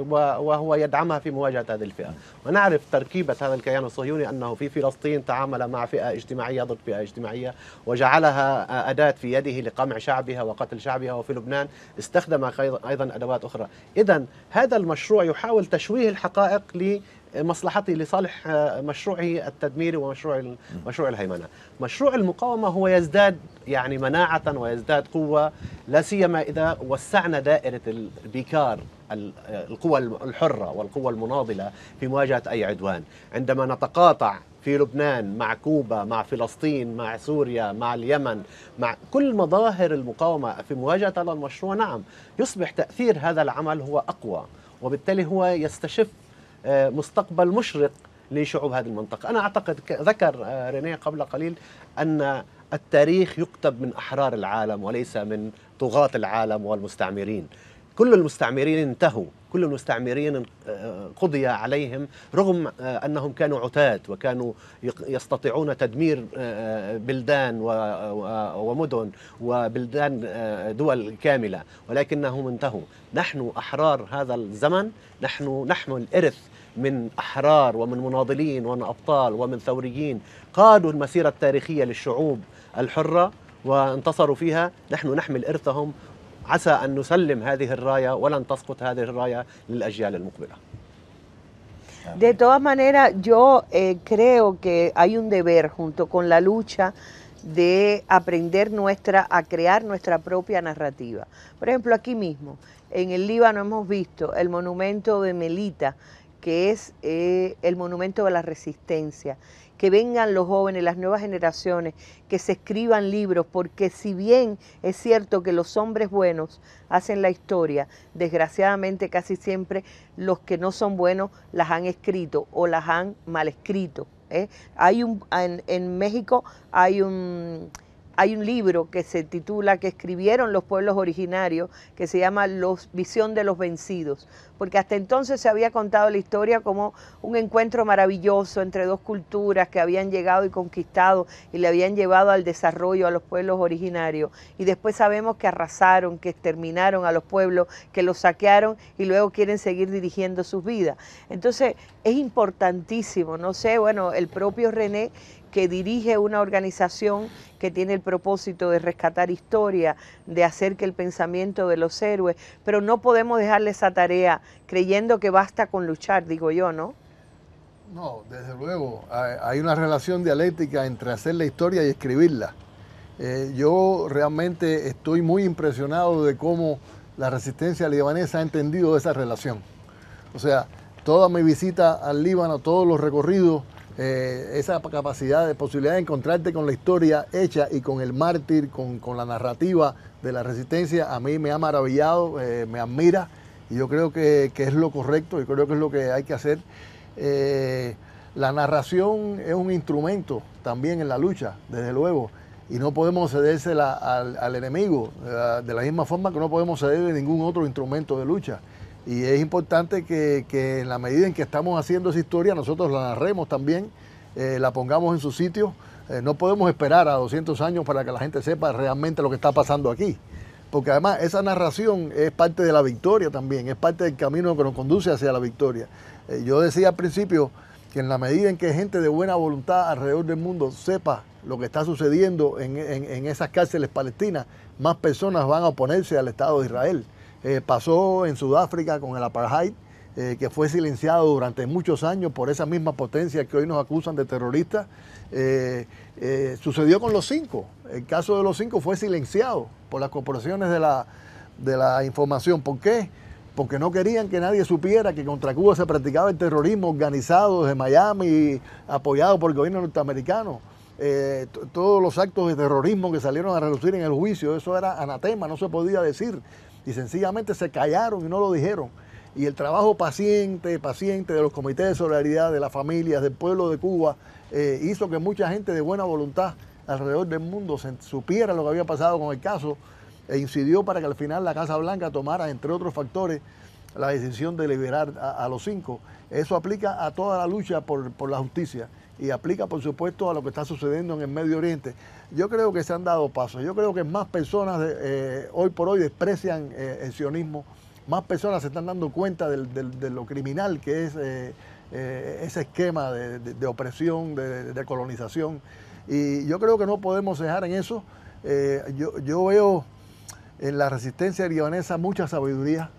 وهو يدعمها في مواجهة هذه الفئة. ونعرف تركيبة هذا الكيان الصهيوني أنه في فلسطين تعامل مع فئة اجتماعية ضد فئة اجتماعية وجعلها أداة في يده لقمع شعبها وقتل شعبها، وفي لبنان استخدم أيضا أدوات أخرى. إذن هذا المشروع يحاول تشويه الحقائق لمصلحته، لصالح مشروعه التدميري ومشروع الهيمنة. مشروع المقاومة هو يزداد يعني مناعة ويزداد قوة، لا سيما إذا وسعنا دائرة البيكار، القوى الحرة والقوى المناضلة في مواجهة أي عدوان. عندما نتقاطع في لبنان مع كوبا، مع فلسطين، مع سوريا، مع اليمن، مع كل مظاهر المقاومة في مواجهة هذا المشروع، نعم يصبح تأثير هذا العمل هو أقوى، وبالتالي هو يستشف مستقبل مشرق لشعوب هذه المنطقة. أنا أعتقد ذكر رينيه قبل قليل أن التاريخ يكتب من أحرار العالم وليس من طغاة العالم والمستعمرين. كل المستعمرين انتهوا، كل المستعمرين قضي عليهم رغم أنهم كانوا عتاة وكانوا يستطيعون تدمير بلدان ومدن وبلدان دول كاملة، ولكنهم انتهوا. نحن أحرار هذا الزمن، نحن نحمل إرث من أحرار ومن مناضلين ومن أبطال ومن ثوريين قادوا المسيرة التاريخية للشعوب الحرة وانتصروا فيها. نحن نحمل إرثهم، عسى أن نسلم هذه الراية ولن تسقط هذه الراية للأجيال المقبلة. De todas maneras, yo creo que hay un deber junto con la lucha de aprender a crear nuestra propia narrativa. Por ejemplo, aquí mismo, en el Líbano hemos visto el monumento de Melita, que es el monumento de la resistencia. Que vengan los jóvenes, las nuevas generaciones, que se escriban libros, porque si bien es cierto que los hombres buenos hacen la historia, desgraciadamente casi siempre los que no son buenos las han escrito o las han mal escrito. En México hay un libro que se titula, que escribieron los pueblos originarios, que se llama Visión de los Vencidos, porque hasta entonces se había contado la historia como un encuentro maravilloso entre dos culturas que habían llegado y conquistado y le habían llevado al desarrollo a los pueblos originarios, y después sabemos que arrasaron, que exterminaron a los pueblos, que los saquearon y luego quieren seguir dirigiendo sus vidas. Entonces es importantísimo, no sé, bueno, el propio René, que dirige una organización que tiene el propósito de rescatar historia, de hacer que el pensamiento de los héroes, pero no podemos dejarle esa tarea creyendo que basta con luchar, digo yo, ¿no? No, desde luego, hay una relación dialéctica entre hacer la historia y escribirla. Yo realmente estoy muy impresionado de cómo la resistencia libanesa ha entendido esa relación. O sea, toda mi visita al Líbano, todos los recorridos, esa capacidad de posibilidad de encontrarte con la historia hecha y con el mártir, con la narrativa de la resistencia, a mí me ha maravillado, me admira, y yo creo que es lo correcto, y creo que es lo que hay que hacer. La narración es un instrumento también en la lucha, desde luego, y no podemos cedérsela al enemigo, de la misma forma que no podemos cederle ningún otro instrumento de lucha. Y es importante que en la medida en que estamos haciendo esa historia, nosotros la narremos también, la pongamos en su sitio, No podemos esperar a 200 años para que la gente sepa realmente lo que está pasando aquí. Porque además esa narración es parte de la victoria también, es parte del camino que nos conduce hacia la victoria. Yo decía al principio que en la medida en que gente de buena voluntad alrededor del mundo sepa lo que está sucediendo en esas cárceles palestinas, más personas van a oponerse al Estado de Israel. Pasó en Sudáfrica con el apartheid, que fue silenciado durante muchos años por esa misma potencia que hoy nos acusan de terroristas. Sucedió con los 5. El caso de los 5 fue silenciado por las corporaciones de la información. ¿Por qué? Porque no querían que nadie supiera que contra Cuba se practicaba el terrorismo organizado desde Miami, apoyado por el gobierno norteamericano. Todos los actos de terrorismo que salieron a relucir en el juicio, eso era anatema, no se podía decir. Y sencillamente se callaron y no lo dijeron. Y el trabajo paciente de los comités de solidaridad, de las familias, del pueblo de Cuba, hizo que mucha gente de buena voluntad alrededor del mundo supiera lo que había pasado con el caso e incidió para que al final la Casa Blanca tomara, entre otros factores, la decisión de liberar a los 5. Eso aplica a toda la lucha por la justicia y aplica, por supuesto, a lo que está sucediendo en el Medio Oriente. Yo creo que se han dado pasos. Yo creo que más personas hoy por hoy desprecian el sionismo. Más personas se están dando cuenta de lo criminal que es ese esquema de opresión, de colonización. Y yo creo que no podemos cejar en eso. Yo veo en la resistencia libanesa mucha sabiduría.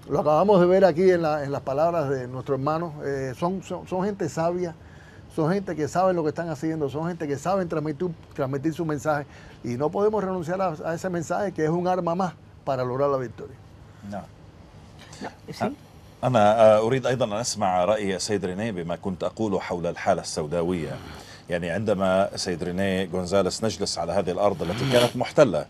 Lo acabamos de ver aquí en las palabras de nuestros hermanos. Son gente sabia, son gente que sabe lo que están haciendo, son gente que saben transmitir su mensaje. Y no podemos renunciar a ese mensaje que es un arma más para lograr la victoria. نعم. Sí. أنا أريد أيضا أن أسمع رأي سيد رينيه بما كنت أقوله حول الحالة السوداوية. يعني عندما سيد رينيه غونزاليس نجلس على هذه الأرض التي كانت محتلة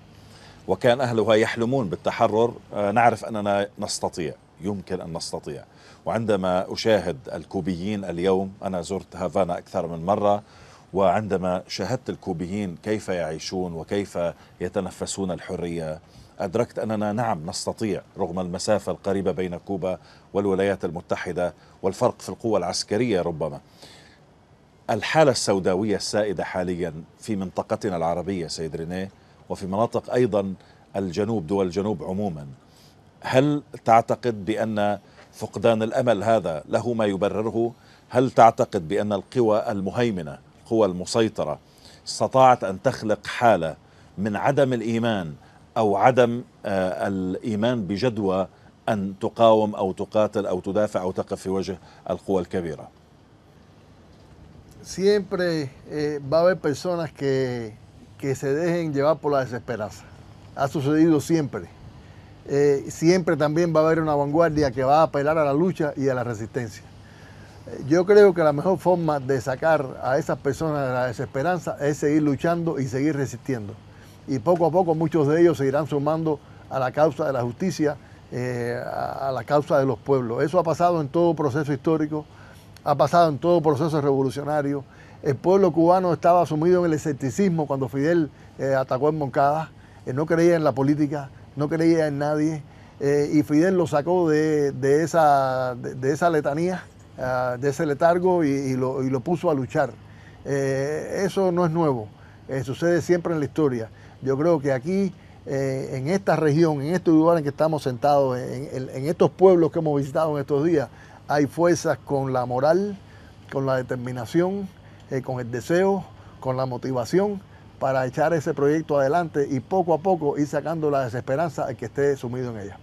وكان أهلها يحلمون بالتحرر، نعرف أننا نستطيع، يمكن أن نستطيع. وعندما أشاهد الكوبيين اليوم، أنا زرت هافانا أكثر من مرة، وعندما شاهدت الكوبيين كيف يعيشون وكيف يتنفسون الحرية، أدركت أننا نعم نستطيع رغم المسافة القريبة بين كوبا والولايات المتحدة والفرق في القوة العسكرية ربما. الحالة السوداوية السائدة حاليا في منطقتنا العربية سيد رينيه وفي مناطق أيضا الجنوب، دول الجنوب عموما، هل تعتقد بأن فقدان الأمل هذا له ما يبرره؟ هل تعتقد بأن القوى المهيمنة، القوى المسيطرة، استطاعت أن تخلق حالة من عدم الإيمان أو عدم الإيمان بجدوى أن تقاوم أو تقاتل أو تدافع أو تقف في وجه القوى الكبيرة؟ Siempre va a haber personas que se dejen llevar por la desesperanza. Ha sucedido siempre. Siempre también va a haber una vanguardia que va a apelar a la lucha y a la resistencia. Yo creo que la mejor forma de sacar a esas personas de la desesperanza es seguir luchando y seguir resistiendo. Y poco a poco muchos de ellos se irán sumando a la causa de la justicia, a la causa de los pueblos. Eso ha pasado en todo proceso histórico, ha pasado en todo proceso revolucionario. El pueblo cubano estaba sumido en el escepticismo cuando Fidel atacó en Moncada. No creía en la política, no creía en nadie, y Fidel lo sacó de esa letanía, de ese letargo y lo puso a luchar. Eso no es nuevo, sucede siempre en la historia. Yo creo que aquí, en esta región, en este lugar en que estamos sentados, en estos pueblos que hemos visitado en estos días, hay fuerzas con la moral, con la determinación, con el deseo, con la motivación para echar ese proyecto adelante y poco a poco ir sacando la desesperanza al que esté sumido en ella.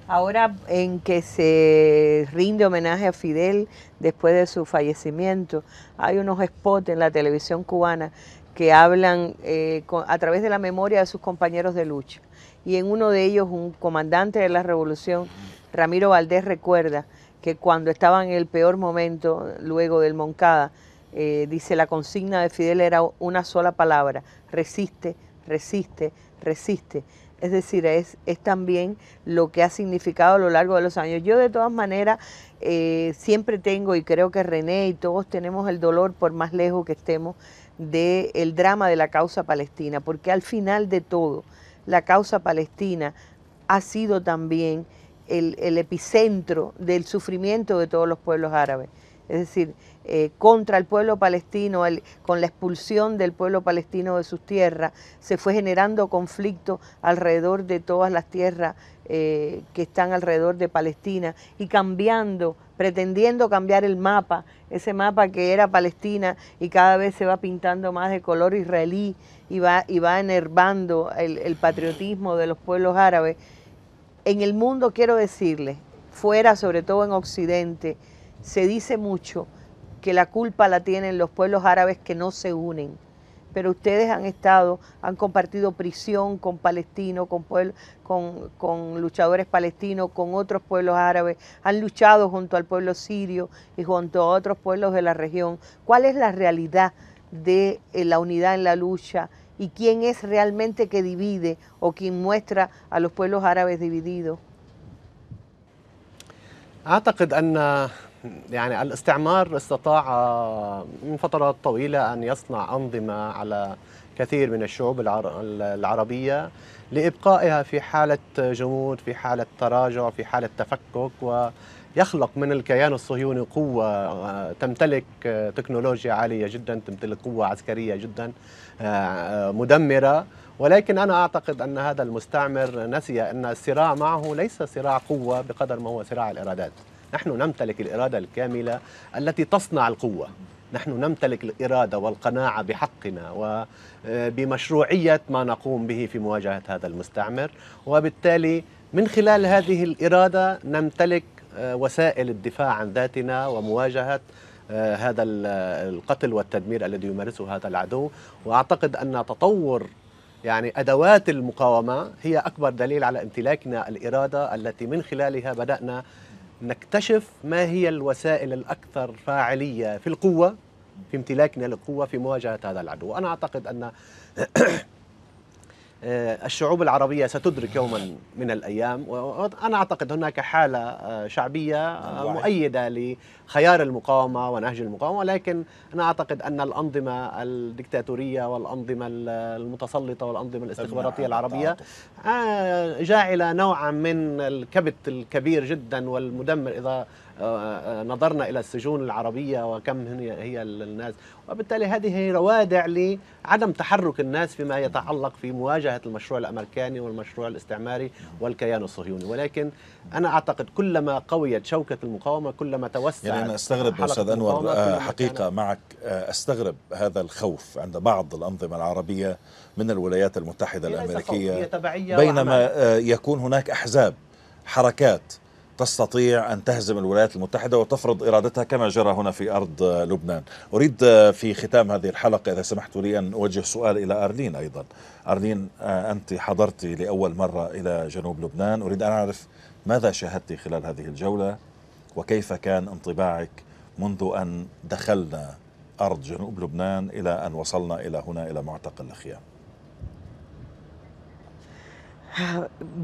Ahora en que se rinde homenaje a Fidel después de su fallecimiento, hay unos spots en la televisión cubana que hablan a través de la memoria de sus compañeros de lucha. Y en uno de ellos, un comandante de la revolución, Ramiro Valdés, recuerda que cuando estaban en el peor momento, luego del Moncada, dice, la consigna de Fidel era una sola palabra: resiste, resiste, resiste. Es decir, es también lo que ha significado a lo largo de los años. Yo de todas maneras siempre tengo, y creo que René y todos tenemos el dolor, por más lejos que estemos, del drama de la causa palestina, porque al final de todo, la causa palestina ha sido también el epicentro del sufrimiento de todos los pueblos árabes. es decir, contra el pueblo palestino, con la expulsión del pueblo palestino de sus tierras, se fue generando conflicto alrededor de todas las tierras que están alrededor de Palestina y pretendiendo cambiar el mapa, ese mapa que era Palestina y cada vez se va pintando más de color israelí y va enervando el patriotismo de los pueblos árabes. En el mundo, quiero decirles, fuera, sobre todo en Occidente, se dice mucho que la culpa la tienen los pueblos árabes que no se unen. Pero ustedes han compartido prisión con palestinos, con luchadores palestinos, con otros pueblos árabes, han luchado junto al pueblo sirio y junto a otros pueblos de la región. ¿Cuál es la realidad de la unidad en la lucha y quién es realmente que divide o quien muestra a los pueblos árabes divididos? أعتقد أن يعني الاستعمار استطاع من فترات طويلة أن يصنع أنظمة على كثير من الشعوب العربية لإبقائها في حالة جمود، في حالة تراجع، في حالة تفكك، ويخلق من الكيان الصهيوني قوة تمتلك تكنولوجيا عالية جدا، تمتلك قوة عسكرية جدا مدمرة. ولكن أنا أعتقد أن هذا المستعمر نسي أن الصراع معه ليس صراع قوة بقدر ما هو صراع الإرادات. نحن نمتلك الإرادة الكاملة التي تصنع القوة، نحن نمتلك الإرادة والقناعة بحقنا وبمشروعية ما نقوم به في مواجهة هذا المستعمر، وبالتالي من خلال هذه الإرادة نمتلك وسائل الدفاع عن ذاتنا ومواجهة هذا القتل والتدمير الذي يمارسه هذا العدو. وأعتقد أن تطور يعني أدوات المقاومة هي أكبر دليل على امتلاكنا الإرادة التي من خلالها بدأنا نكتشف ما هي الوسائل الأكثر فاعلية في القوة، في امتلاكنا للقوة في مواجهة هذا العدو. أنا أعتقد أن الشعوب العربية ستدرك يوما من الأيام، وأنا أعتقد هناك حالة شعبية مؤيدة لخيار المقاومة ونهج المقاومة، ولكن أنا أعتقد أن الأنظمة الدكتاتورية والأنظمة المتسلطة والأنظمة الاستخباراتية العربية جاعلة نوعا من الكبت الكبير جدا والمدمر إذا نظرنا إلى السجون العربية وكم هي الناس، وبالتالي هذه روادع لعدم تحرك الناس فيما يتعلق في مواجهة المشروع الأمريكاني والمشروع الاستعماري والكيان الصهيوني. ولكن أنا أعتقد كلما قويت شوكة المقاومة كلما توسع. يعني أنا أستغرب أستاذ أنور حقيقة معك، أستغرب هذا الخوف عند بعض الأنظمة العربية من الولايات المتحدة الأمريكية، بينما يكون هناك أحزاب، حركات تستطيع أن تهزم الولايات المتحدة وتفرض إرادتها كما جرى هنا في أرض لبنان. أريد في ختام هذه الحلقة إذا سمحت لي أن أوجه سؤال إلى أرلين أيضا. أرلين، أنت حضرت لأول مرة إلى جنوب لبنان، أريد أن أعرف ماذا شاهدت خلال هذه الجولة وكيف كان انطباعك منذ أن دخلنا أرض جنوب لبنان إلى أن وصلنا إلى هنا إلى معتقل الخيام.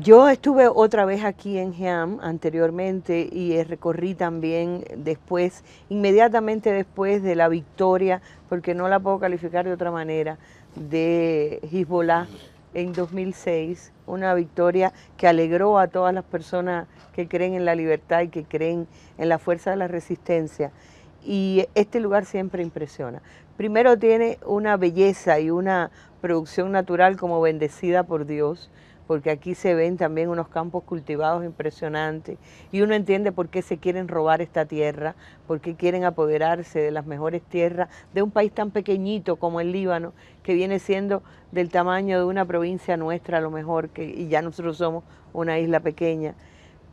Yo estuve otra vez aquí en Heam anteriormente y recorrí también después, inmediatamente después de la victoria, porque no la puedo calificar de otra manera, de Hezbollah en 2006, una victoria que alegró a todas las personas que creen en la libertad y que creen en la fuerza de la resistencia. Y este lugar siempre impresiona. Primero tiene una belleza y una producción natural como bendecida por Dios, porque aquí se ven también unos campos cultivados impresionantes y uno entiende por qué se quieren robar esta tierra, por qué quieren apoderarse de las mejores tierras de un país tan pequeñito como el Líbano, que viene siendo del tamaño de una provincia nuestra a lo mejor, y ya nosotros somos una isla pequeña.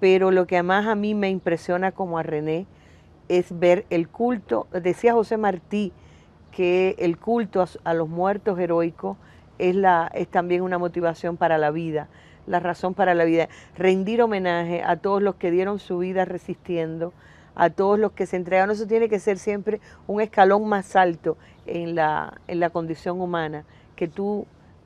Pero lo que más a mí me impresiona como a René es ver el culto. Decía José Martí que el culto a los muertos heroicos es también una motivación para la vida, la razón para la vida. Rendir homenaje a todos los que dieron su vida resistiendo, a todos los que se entregaron. Eso tiene que ser siempre un escalón más alto en la condición humana, que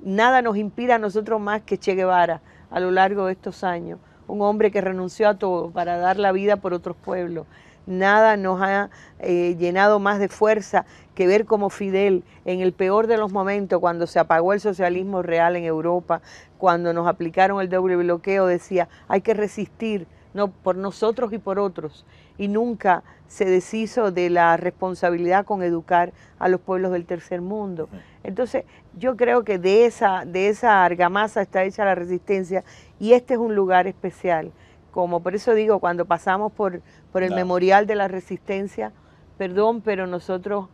nada nos impida a nosotros más que Che Guevara a lo largo de estos años, un hombre que renunció a todo para dar la vida por otros pueblos. Nada nos ha llenado más de fuerza que ver como Fidel, en el peor de los momentos, cuando se apagó el socialismo real en Europa, cuando nos aplicaron el doble bloqueo, decía, hay que resistir no, por nosotros y por otros, y nunca se deshizo de la responsabilidad con educar a los pueblos del tercer mundo. Entonces, yo creo que de esa argamasa está hecha la resistencia, y este es un lugar especial. Como por eso digo, cuando pasamos por el Memorial de la Resistencia, perdón, pero nosotros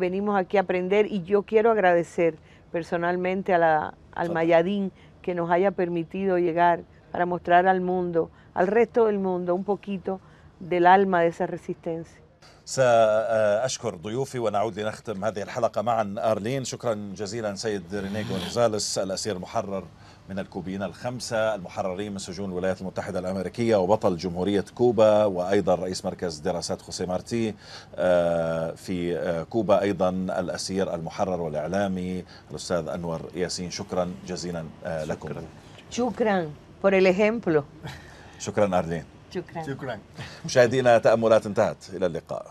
venimos aquí a aprender, y yo quiero agradecer personalmente al Mayadín que nos haya permitido llegar para mostrar al mundo, al resto del mundo, un poquito del alma de esa resistencia. سأشكر ضيوفي ونعود لنختم هذه الحلقة معا. أرلين، شكرا جزيلا سيد رينيه غونزاليس، الأسير المحرر من الكوبيين الخمسة المحررين من سجون الولايات المتحدة الأمريكية وبطل جمهورية كوبا، وأيضا رئيس مركز دراسات خوسيه مارتي في كوبا، أيضا الأسير المحرر والإعلامي الأستاذ أنور ياسين. شكرا جزيلا لكم. شكرا por el ejemplo. شكرا أرلين. شكرا. مشاهدينا، تأملات انتهت، إلى اللقاء.